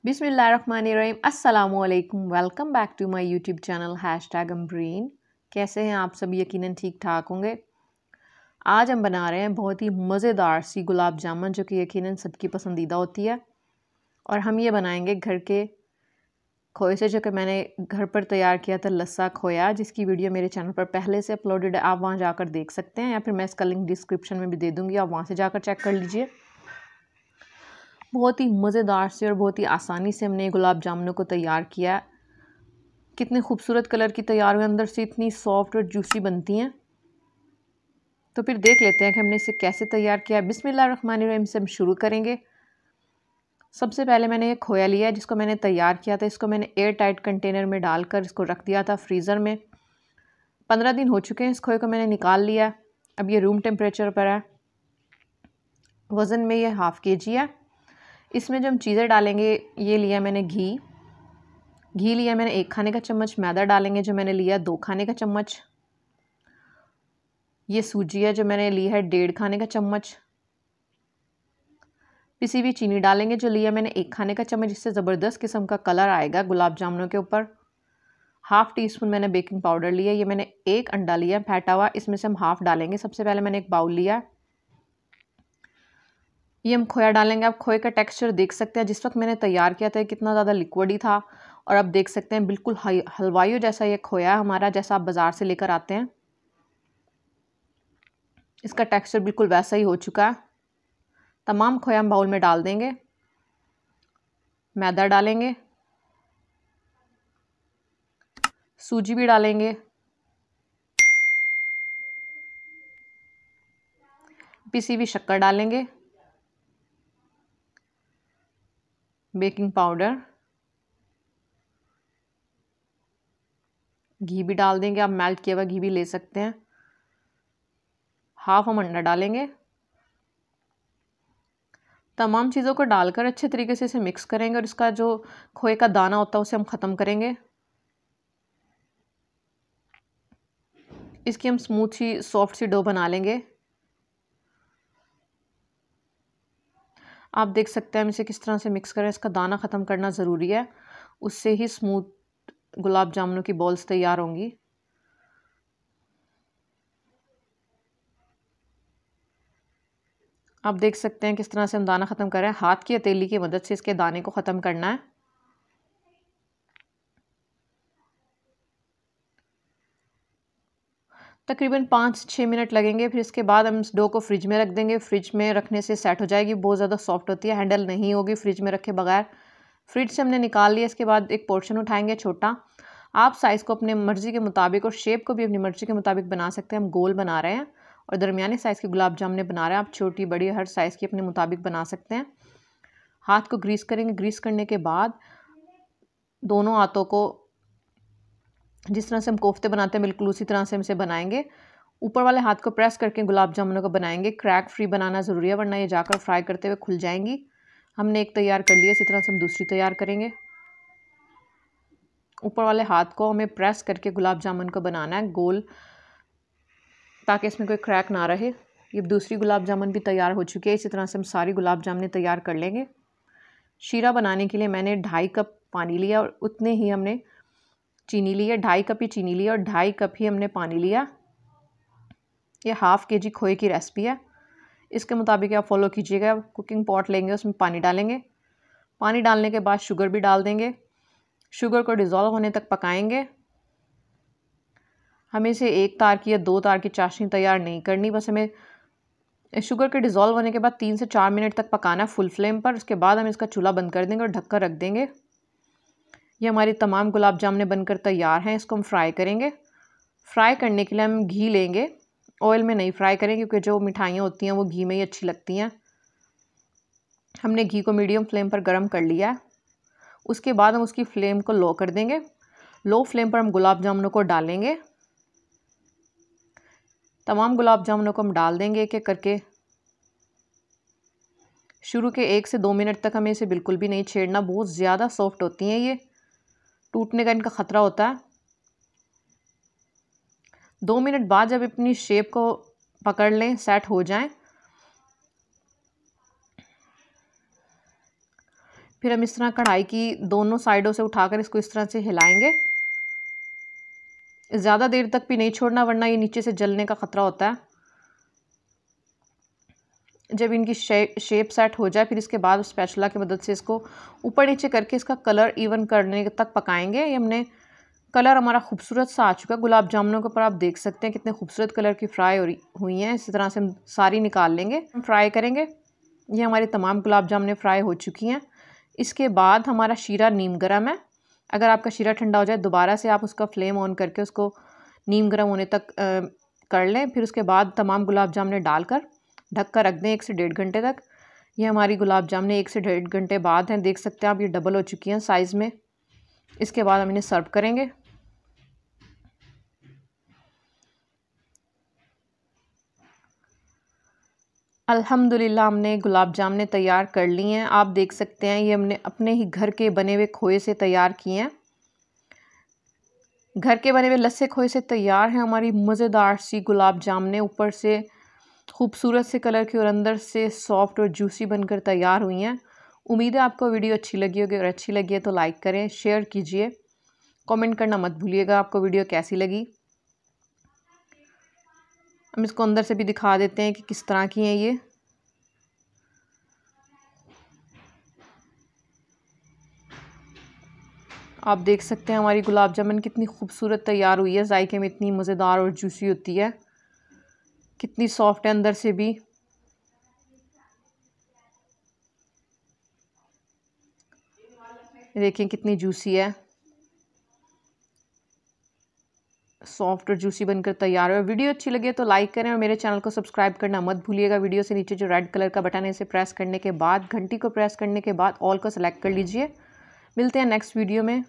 बिस्मिल्लाहिर्रहमानिर्रहीम अस्सलामुअलैकुम। Welcome back to my YouTube channel #Ambreen. कैसे हैं आप सब? यकीनन ठीक ठाक होंगे। आज हम बना रहे हैं बहुत ही मज़ेदार सी गुलाब जामुन, जो कि यकीनन सबकी पसंदीदा होती है। और हम ये बनाएंगे घर के खोए से, जो कि मैंने घर पर तैयार किया था, लस्सा खोया, जिसकी वीडियो मेरे चैनल पर पहले से अपलोडेड है। आप वहाँ जाकर देख सकते हैं, या फिर मैं इसका लिंक डिस्क्रिप्शन में भी दे दूँगी, आप वहाँ से जाकर चेक कर लीजिए। बहुत ही मज़ेदार से और बहुत ही आसानी से हमने गुलाब जामुनों को तैयार किया। कितने खूबसूरत कलर की तैयार हुए, अंदर से इतनी सॉफ्ट और जूसी बनती हैं। तो फिर देख लेते हैं कि हमने इसे कैसे तैयार किया। बिस्मिल्लाहिर्रहमानिर्रहीम से हम शुरू करेंगे। सबसे पहले मैंने ये खोया लिया है, जिसको मैंने तैयार किया था। इसको मैंने एयर टाइट कंटेनर में डालकर इसको रख दिया था फ्रीज़र में। 15 दिन हो चुके हैं, इस खोए को मैंने निकाल लिया। अब ये रूम टेम्परेचर पर है। वज़न में ये ½ kg है। इसमें जो हम चीज़ें डालेंगे, ये लिया मैंने घी लिया मैंने 1 खाने का चम्मच। मैदा डालेंगे जो मैंने लिया 2 खाने का चम्मच। ये सूजी है जो मैंने ली है 1.5 खाने का चम्मच। पिसी हुई चीनी डालेंगे जो लिया मैंने 1 खाने का चम्मच, जिससे ज़बरदस्त किस्म का कलर आएगा गुलाब जामुनों के ऊपर। ½ टीस्पून मैंने बेकिंग पाउडर लिया। ये मैंने 1 अंडा लिया फेंटा हुआ, इसमें से हम ½ डालेंगे। सबसे पहले मैंने एक बाउल लिया, ये हम खोया डालेंगे। आप खोए का टेक्सचर देख सकते हैं, जिस वक्त मैंने तैयार किया था कितना ज़्यादा लिक्विड ही था, और अब देख सकते हैं बिल्कुल हलवाइयों जैसा ये खोया हमारा, जैसा आप बाज़ार से लेकर आते हैं। इसका टेक्सचर बिल्कुल वैसा ही हो चुका है। तमाम खोया हम बाउल में डाल देंगे। मैदा डालेंगे, सूजी भी डालेंगे, पिसी हुई शक्कर डालेंगे, बेकिंग पाउडर, घी भी डाल देंगे। आप मेल्ट किया हुआ घी भी ले सकते हैं। ½ हम अंडा डालेंगे। तमाम चीज़ों को डालकर अच्छे तरीके से इसे मिक्स करेंगे, और इसका जो खोए का दाना होता है उसे हम ख़त्म करेंगे। इसकी हम स्मूथ सी सॉफ्ट सी डो बना लेंगे। आप देख सकते हैं हम इसे किस तरह से मिक्स करें। इसका दाना ख़त्म करना ज़रूरी है, उससे ही स्मूथ गुलाब जामुनों की बॉल्स तैयार होंगी। आप देख सकते हैं किस तरह से हम दाना ख़त्म कर रहे हैं। हाथ की हथेली की मदद से इसके दाने को ख़त्म करना है। तकरीबन 5-6 मिनट लगेंगे। फिर इसके बाद हम इस डो को फ्रिज में रख देंगे। फ्रिज में रखने से सेट हो जाएगी। बहुत ज़्यादा सॉफ्ट होती है, हैंडल नहीं होगी फ्रिज में रखे बगैर। फ्रिज से हमने निकाल लिया। इसके बाद एक पोर्शन उठाएंगे छोटा। आप साइज़ को अपने मर्ज़ी के मुताबिक और शेप को भी अपनी मर्ज़ी के मुताबिक बना सकते हैं। हम गोल बना रहे हैं और दरमियाने साइज़ की गुलाब जामुन बना रहे हैं। आप छोटी बड़ी हर साइज़ की अपने मुताबिक बना सकते हैं। हाथ को ग्रीस करेंगे। ग्रीस करने के बाद दोनों हाथों को जिस तरह से हम कोफ्ते बनाते हैं बिल्कुल उसी तरह से हम इसे बनाएंगे। ऊपर वाले हाथ को प्रेस करके गुलाब जामुनों को बनाएंगे। क्रैक फ्री बनाना ज़रूरी है, वरना ये जाकर फ्राई करते हुए खुल जाएंगी। हमने एक तैयार कर लिया, इसी तरह से हम दूसरी तैयार करेंगे। ऊपर वाले हाथ को हमें प्रेस करके गुलाब जामुन को बनाना है गोल, ताकि इसमें कोई क्रैक ना रहे। ये दूसरी गुलाब जामुन भी तैयार हो चुकी है। इसी तरह से हम सारी गुलाब जामुन तैयार कर लेंगे। शीरा बनाने के लिए मैंने 2.5 कप पानी लिया, और उतने ही हमने चीनी ली है। 2.5 कप ही चीनी लिया और 2.5 कप ही हमने पानी लिया। ये ½ kg खोए की रेसिपी है, इसके मुताबिक आप फॉलो कीजिएगा। कुकिंग पॉट लेंगे, उसमें पानी डालेंगे। पानी डालने के बाद शुगर भी डाल देंगे। शुगर को डिज़ोल्व होने तक पकाएंगे। हमें इसे 1 तार की या 2 तार की चाशनी तैयार नहीं करनी, बस हमें शुगर के डिज़ोल्व होने के बाद 3 से 4 मिनट तक पकाना है फुल फ्लेम पर। उसके बाद हम इसका चूल्हा बंद कर देंगे और ढककर रख देंगे। ये हमारी तमाम गुलाब जामुन बनकर तैयार हैं। इसको हम फ्राई करेंगे। फ्राई करने के लिए हम घी लेंगे, ऑयल में नहीं फ्राई करें, क्योंकि जो मिठाइयाँ होती हैं वो घी में ही अच्छी लगती हैं। हमने घी को मीडियम फ्लेम पर गर्म कर लिया है। उसके बाद हम उसकी फ्लेम को लो कर देंगे। लो फ्लेम पर हम गुलाब जामुनों को डालेंगे। तमाम गुलाब जामुनों को हम डाल देंगे एक एक करके। शुरू के 1 से 2 मिनट तक हमें इसे बिल्कुल भी नहीं छेड़ना, बहुत ज़्यादा सॉफ्ट होती हैं, ये टूटने का इनका ख़तरा होता है। 2 मिनट बाद जब अपनी शेप को पकड़ लें, सेट हो जाएं, फिर हम इस तरह कढ़ाई की दोनों साइडों से उठाकर इसको इस तरह से हिलाएंगे। ज़्यादा देर तक भी नहीं छोड़ना वरना ये नीचे से जलने का ख़तरा होता है। जब इनकी शेप सेट हो जाए फिर इसके बाद स्पैचुला की मदद से इसको ऊपर नीचे करके इसका कलर इवन करने तक पकाएंगे। ये हमने कलर हमारा खूबसूरत सा आ चुका है। गुलाब जामुनों के ऊपर आप देख सकते हैं कितने खूबसूरत कलर की फ्राई हुई हैं। इसी तरह से हम सारी निकाल लेंगे, हम फ्राई करेंगे। ये हमारी तमाम गुलाब जामुनें फ्राई हो चुकी हैं। इसके बाद हमारा शीरा नीम गर्म है। अगर आपका शीरा ठंडा हो जाए दोबारा से आप उसका फ्लेम ऑन करके उसको नीम गर्म होने तक कर लें। फिर उसके बाद तमाम गुलाब जामुनें डालकर ढक कर रख दें 1 से 1.5 घंटे तक। ये हमारी गुलाब जामुनें 1 से 1.5 घंटे बाद हैं, देख सकते हैं आप, ये डबल हो चुकी हैं साइज़ में। इसके बाद हम इन्हें सर्व करेंगे। अल्हम्दुलिल्लाह हमने गुलाब जामुनें तैयार कर ली हैं। आप देख सकते हैं ये हमने अपने ही घर के बने हुए खोए से तैयार किए हैं। घर के बने हुए लस्से खोए से तैयार हैं हमारी मज़ेदार सी गुलाब जामुनें। ऊपर से खूबसूरत से कलर की और अंदर से सॉफ्ट और जूसी बनकर तैयार हुई हैं। उम्मीद है आपको वीडियो अच्छी लगी होगी, और अच्छी लगी है तो लाइक करें, शेयर कीजिए, कमेंट करना मत भूलिएगा आपको वीडियो कैसी लगी। हम इसको अंदर से भी दिखा देते हैं कि किस तरह की हैं ये। आप देख सकते हैं हमारी गुलाब जामुन कितनी खूबसूरत तैयार हुई है, जायके में इतनी मज़ेदार और जूसी होती है, कितनी सॉफ्ट है अंदर से भी। देखिए कितनी जूसी है, सॉफ्ट और जूसी बनकर तैयार है। वीडियो अच्छी लगे तो लाइक करें और मेरे चैनल को सब्सक्राइब करना मत भूलिएगा। वीडियो से नीचे जो रेड कलर का बटन है इसे प्रेस करने के बाद घंटी को प्रेस करने के बाद ऑल को सेलेक्ट कर लीजिए। मिलते हैं नेक्स्ट वीडियो में।